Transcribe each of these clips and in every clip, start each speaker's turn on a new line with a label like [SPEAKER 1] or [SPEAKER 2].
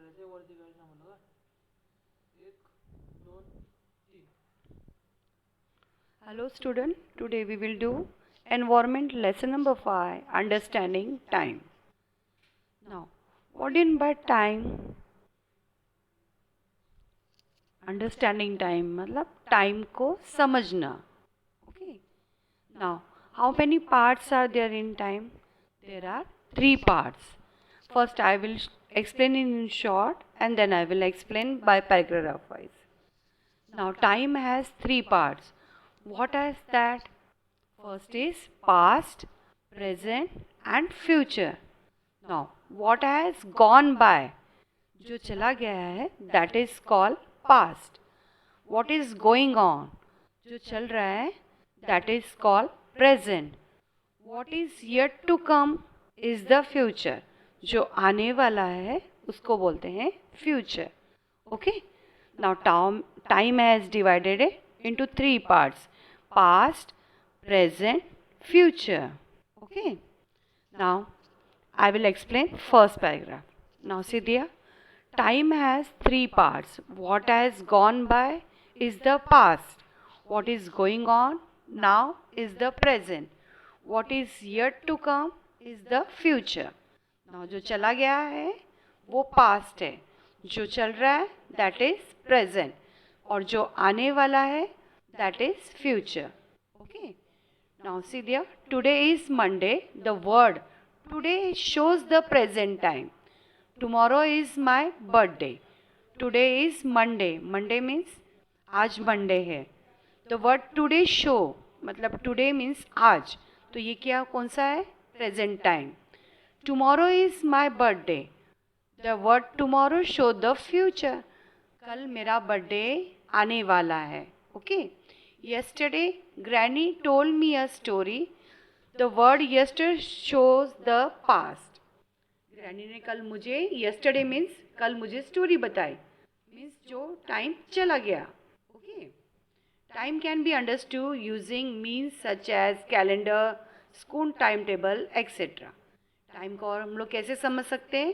[SPEAKER 1] करायचं वरती करायचं सांगू नका. 1 2 3.
[SPEAKER 2] Hello student, today we will do environment lesson number 5, understanding time. Now, what do you mean by time? Understanding time मतलब time को समझना. Okay. Now, how many parts are there in time? There are 3 parts. First I will explain in short and then I will explain by paragraph wise. Now time has 3 parts. What is that? First is past, present and future. Now what has gone by? जो चला गया है that is called past. What is going on? जो चल रहा है that is called present. What is yet to come is the future. जो आने वाला है उसको बोलते हैं future. Okay? Now time has divided it into 3 parts: past, present, future. Okay? Now I will explain first paragraph. Now see there, time has 3 parts. What has gone by is the past. What is going on now is the present. What is yet to come is the future. Now जो चला गया है वो past है, जो चल रहा है that is present, और जो आने वाला है that is future. Okay. Now see there, today is Monday. The word today shows the present time. Tomorrow is my birthday. Today is Monday. Monday means आज Monday है. The word today show मतलब today means आज, तो ये क्या कौन सा है? Present time. Tomorrow is my birthday. The word tomorrow show the future. कल मेरा बर्थडे आने वाला है. Okay. Yesterday Granny told me a story. The word yesterday shows the past. Granny ने कल मुझे, yesterday means कल मुझे स्टोरी बताई, means जो टाइम चला गया. Okay. Time can be understood using means such as calendar, school timetable, etc. Time को और हम लोग कैसे समझ सकते हैं?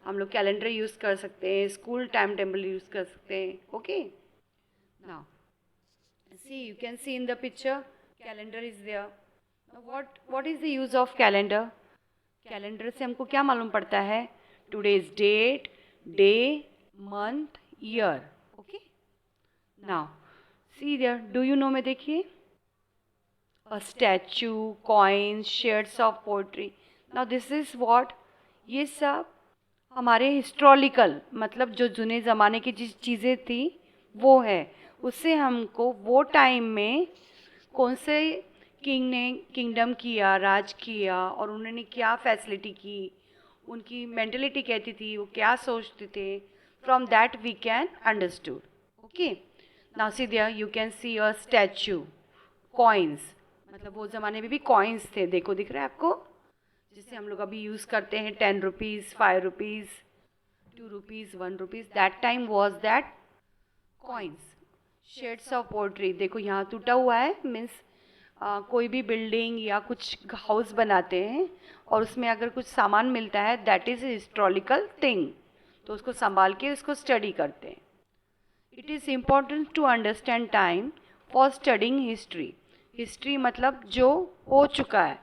[SPEAKER 2] हम लोग कैलेंडर यूज़ कर सकते हैं, स्कूल टाइम टेबल यूज़ कर सकते हैं. Okay. Now see, you can see in the picture calendar is there. What is the use of calendar? Calendar से हमको क्या मालूम पड़ता है? Today's date, day, month, year. Okay. Now see there, do you know में देखिए, a statue, coins, shades of poetry. Now this is what? ये सब हमारे हिस्टोरिकल मतलब जो जुने ज़माने की जिस चीज़ें थी वो है. उससे हमको वो टाइम में कौन से किंग ने किंगडम किया, राज किया, और उन्होंने क्या फैसिलिटी की, उनकी मेंटलिटी कहती थी, वो क्या सोचते थे, from that we can understood. Okay. Now see there, you can see a statue, coins मतलब वो ज़माने में भी कॉइन्स थे. देखो, दिख रहा है आपको? जिसे हम लोग अभी यूज़ करते हैं 10 rupees, 5 rupees, 2 rupees, 1 rupees. That time was that coins. Shades of poetry, देखो यहाँ टूटा हुआ है, मीन्स कोई भी बिल्डिंग या कुछ हाउस बनाते हैं और उसमें अगर कुछ सामान मिलता है दैट इज़ हिस्टोरिकल थिंग, तो उसको संभाल के उसको स्टडी करते हैं. It is important to understand time for studying history. History मतलब जो हो चुका है,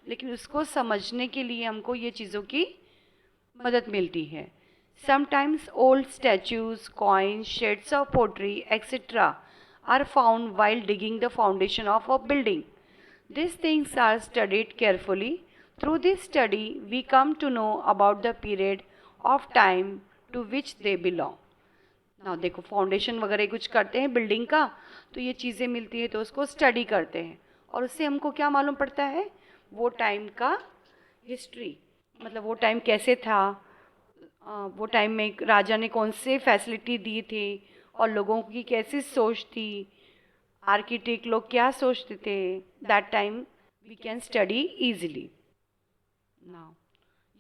[SPEAKER 2] लेकिन उसको समझने के लिए हमको ये चीज़ों की मदद मिलती है. Sometimes old statues, coins, shades of pottery etcetera are found while digging the foundation of a building. These things are studied carefully. Through this study, we come to know about the period of time to which they belong. Now देखो, foundation वगैरह कुछ करते हैं building का, तो ये चीज़ें मिलती है, तो उसको स्टडी करते हैं और उससे हमको क्या मालूम पड़ता है? वो टाइम का हिस्ट्री, मतलब वो टाइम कैसे था, वो टाइम में राजा ने कौन से फैसिलिटी दी थी और लोगों की कैसी सोच थी, आर्किटेक्ट लोग क्या सोचते थे. That time we can study easily. Now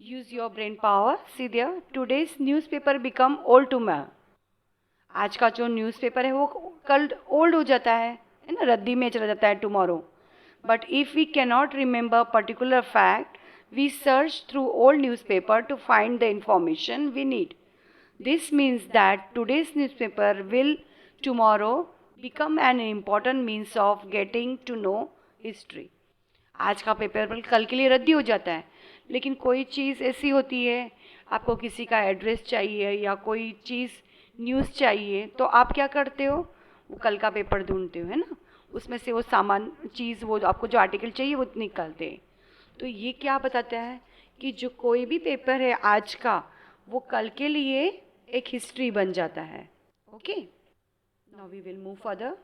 [SPEAKER 2] use your brain power. See there, today's newspaper become old tomorrow. आज का जो न्यूज़पेपर है वो कल ओल्ड हो जाता है ना, रद्दी में चला जाता है tomorrow. But if we cannot remember particular fact, we search through old newspaper to find the information we need. This means that today's newspaper will tomorrow become an important means of getting to know history. आज का paper कल के लिए रद्दी हो जाता है, लेकिन कोई चीज़ ऐसी होती है, आपको किसी का एड्रेस चाहिए या कोई चीज़ न्यूज़ चाहिए, तो आप क्या करते हो, वो कल का पेपर ढूंढते हो, है ना, उसमें से वो सामान चीज़, वो आपको जो आर्टिकल चाहिए वो निकालते हैं. तो ये क्या बताता है कि जो कोई भी पेपर है आज का, वो कल के लिए एक हिस्ट्री बन जाता है. Okay, now we will move further.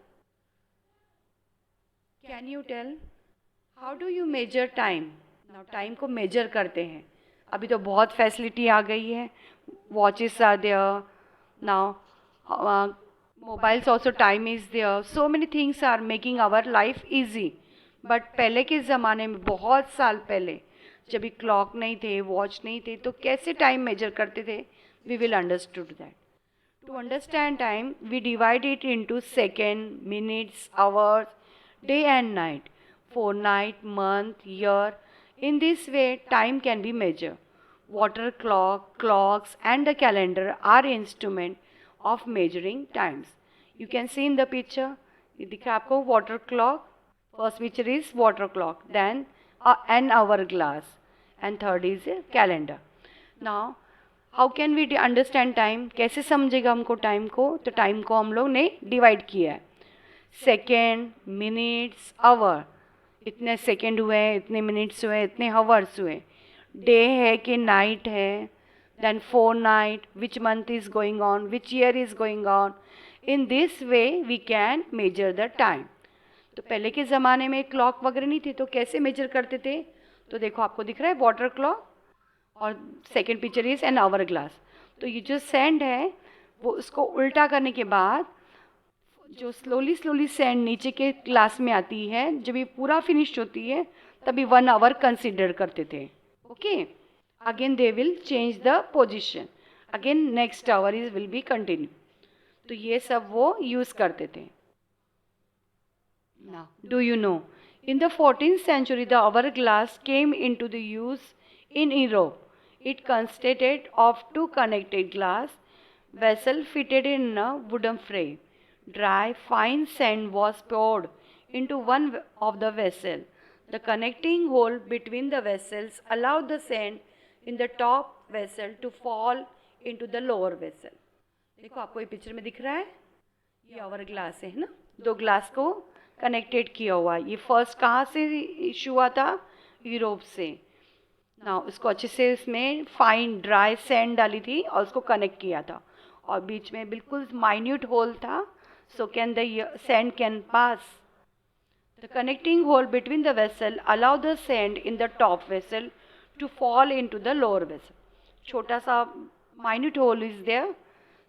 [SPEAKER 2] Can you tell how do you measure time? Now time को मेजर करते हैं. अभी तो बहुत फैसिलिटी आ गई है, watches are there now, mobiles also, time is there, so many things are making our life easy. But पहले के ज़माने में, बहुत साल पहले, जब भी क्लॉक नहीं थे, वॉच नहीं थे, तो कैसे टाइम मेजर करते थे? We will understood that. To understand time we divide it into second, minutes, hours, day and night, fortnight, month, year. In this way, time can be measured. Water clock, clocks and the calendar are instrument of measuring times. You can see in the picture, ये दिखा आपको water clock. First picture is water clock, then an hourglass, and third is a calendar. Now, how can we understand time? कैसे समझेगा हमको time को? तो time को हम लोग ने डिवाइड किया है, सेकेंड, मिनट्स, आवर. इतने सेकेंड हुए, इतने मिनट्स हुए, इतने आवर्स हुए. डे है कि नाइट है, then fortnight, which month is going on, which year is going on. In this way we can measure the time. तो पहले के ज़माने में क्लॉक वगैरह नहीं थे, तो कैसे मेजर करते थे? तो देखो आपको दिख रहा है वाटर क्लॉक, और second picture is an hour glass. तो ये जो सैंड है, वो उसको उल्टा करने के बाद जो स्लोली सैंड नीचे के ग्लास में आती है, जब ये पूरा फिनिश होती है, तभी 1 आवर कंसिडर करते थे. Okay, again they will change the position, again next our is will be continue. तो ये सब वो यूज़ करते थे. Now do you no, in the 14th century the hourglass came into the use in Europe. It consisted of two connected glass vessels fitted in a wooden frame. Dry, fine sand was poured into one of the vessel. The connecting hole between the vessels allowed the sand in the top vessel to fall into the lower vessel. देखो आपको ये picture में दिख रहा है, ये our glass है ना, दो ग्लास को कनेक्टेड किया हुआ. ये फर्स्ट कहाँ से इशू हुआ था? यूरोप से. ना उसको अच्छे से इसमें फाइन ड्राई सैंड डाली थी और उसको कनेक्ट किया था, और बीच में बिल्कुल माइन्यूट होल था, so can the sand can pass. The connecting hole between the vessel allow the sand in the top vessel to fall into the lower vessel. छोटा सा minute hole is there,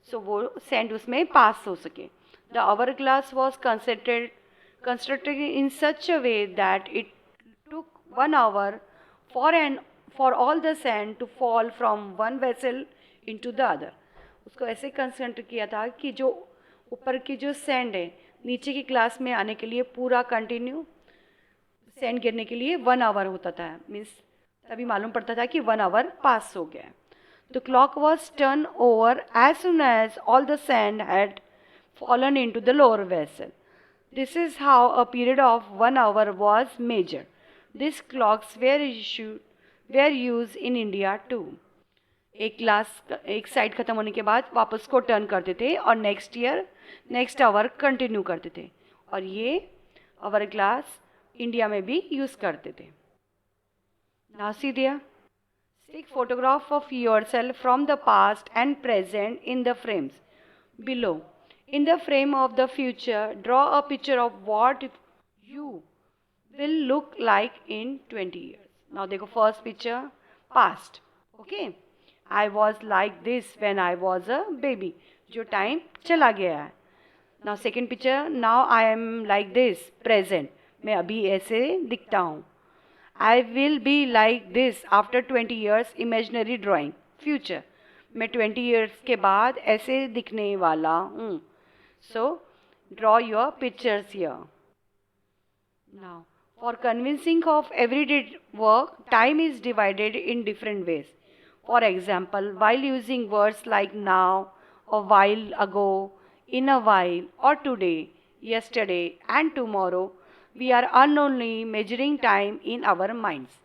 [SPEAKER 2] so वो sand उसमें pass हो सके. The hourglass was constructed in such a way that it took 1 hour for all the sand to fall from one vessel into the other. उसको ऐसे construct किया था कि जो ऊपर की जो सैंड है, नीचे की क्लास में आने के लिए पूरा कंटिन्यू, सैंड गिरने के लिए 1 आवर होता था. मीन्स तभी मालूम पड़ता था कि 1 आवर पास हो गया. The clock was turn over as soon as all the sand had fallen in to the lower vessel. This is how a period of 1 hour was measured. This clocks were use in India too. एक class एक side ख़त्म होने के बाद वापस को turn करते थे और नेक्स्ट आवर कंटिन्यू करते थे, और ये आवर ग्लास इंडिया में भी यूज़ करते थे. Now see there, take photograph of yourself from the past and present in the frames below. In the frame of the future draw a picture of what you will look like in 20 years. Now देखो first picture past. Okay, I was like this when I was a baby. जो time चला गया है. Now second picture, now I am like this, present. मैं अभी ऐसे दिखता हूँ. I will be like this after 20 years, imaginary drawing. Future, मैं 20 years के बाद ऐसे दिखने वाला हूँ. So draw your pictures here. Now for convincing of everyday work, time is divided in different ways. For example, while using words like now, a while ago, in a while, or today, yesterday, and tomorrow, we are unknowingly measuring time in our minds.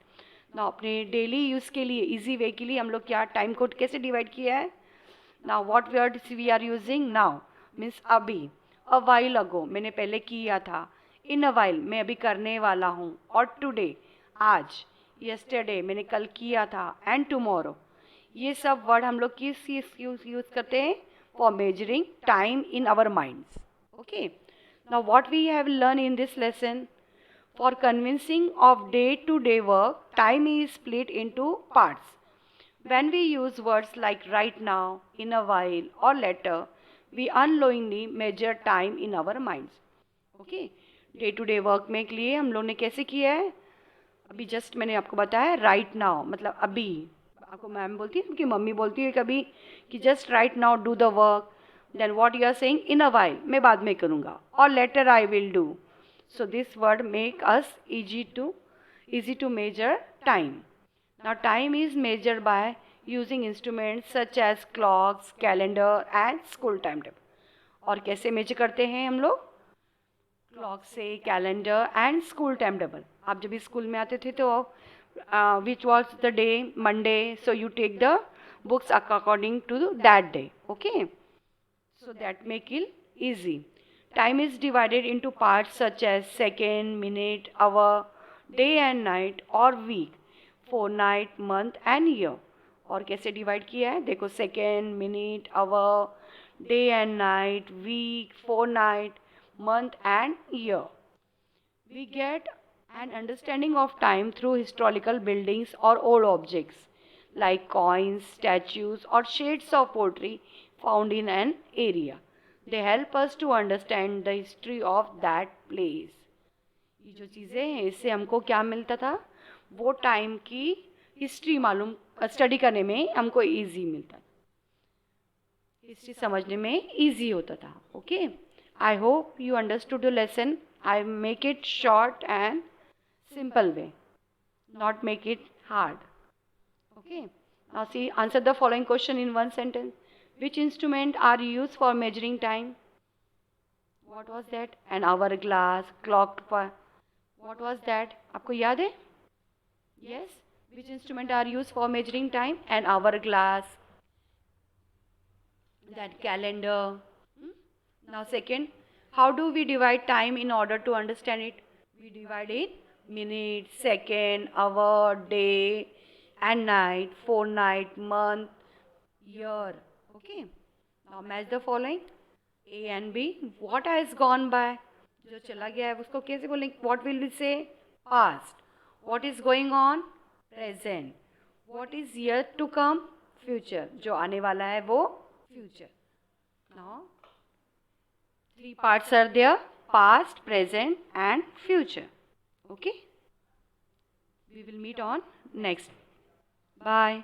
[SPEAKER 2] Now अपने daily use के लिए easy way के लिए हम लोग क्या time को कैसे डिवाइड किया है. Now what words we are using. Now means अभी. अ वाइल अगो मैंने पहले किया था. इन अ वाइल मैं अभी करने वाला हूँ. और टुडे आज. यस्टरडे मैंने कल किया था. And tomorrow. ये सब वर्ड हम लोग किस यूज़ करते हैं. For measuring time in our minds. Okay. Now what we have learn in this lesson. For convincing of day-to-day work, time is split into parts. When we use words like right now, in a while, or later, we unknowingly measure time in our minds. Okay? Day-to-day work में के लिए हम लोग ने कैसे किया है. अभी जस्ट मैंने आपको बताया right now मतलब अभी. आपको मैम बोलती है कि मम्मी बोलती है कभी कि just right now do the work. Then what you are saying in a while मैं बाद में करूँगा. Or later I will do. So this word make us easy to measure time. Now time is measured by using instruments such as clocks, calendar and school timetable. और कैसे major करते हैं हम लोग. क्लॉक से, calendar and school time table. आप जब भी स्कूल में आते थे तो which was the day. Monday. So you take the books according to that day. Okay. So that make it easy. Time is divided into parts such as second, minute, hour, day and night or week, fortnight, month and year. और कैसे divide किया है देखो. Second, minute, hour, day and night, week, fortnight, month and year. We get an understanding of time through historical buildings or old objects like coins, statues or shades of pottery found in an area. They help us to understand the history of that place. ये जो चीज़ें हैं इससे हमको क्या मिलता था. वो टाइम की हिस्ट्री मालूम स्टडी करने में हमको इजी मिलता था. हिस्ट्री समझने में इजी होता था. Okay. I hope you understood the lesson. I make it short and simple way, not make it hard. Okay. Now see, answer the following question in one sentence. Which instrument are used for measuring time? What was that? An hourglass, clock. What was that? आपको याद है? Yes. Which instrument are used for measuring time? An hourglass. That calendar. Now second, how do we divide time in order to understand it? We divide it minute, second, hour, day and night, fortnight, month, year. Okay. Now match the following. A and B. What has gone by? जो चला गया है उसको कैसे बोलेंगे. What will we say? Past. What is going on? Present. What is yet to come? Future. जो आने वाला है वो future. Now 3 parts are there. Past, present and future. Okay. We will meet on next. Bye.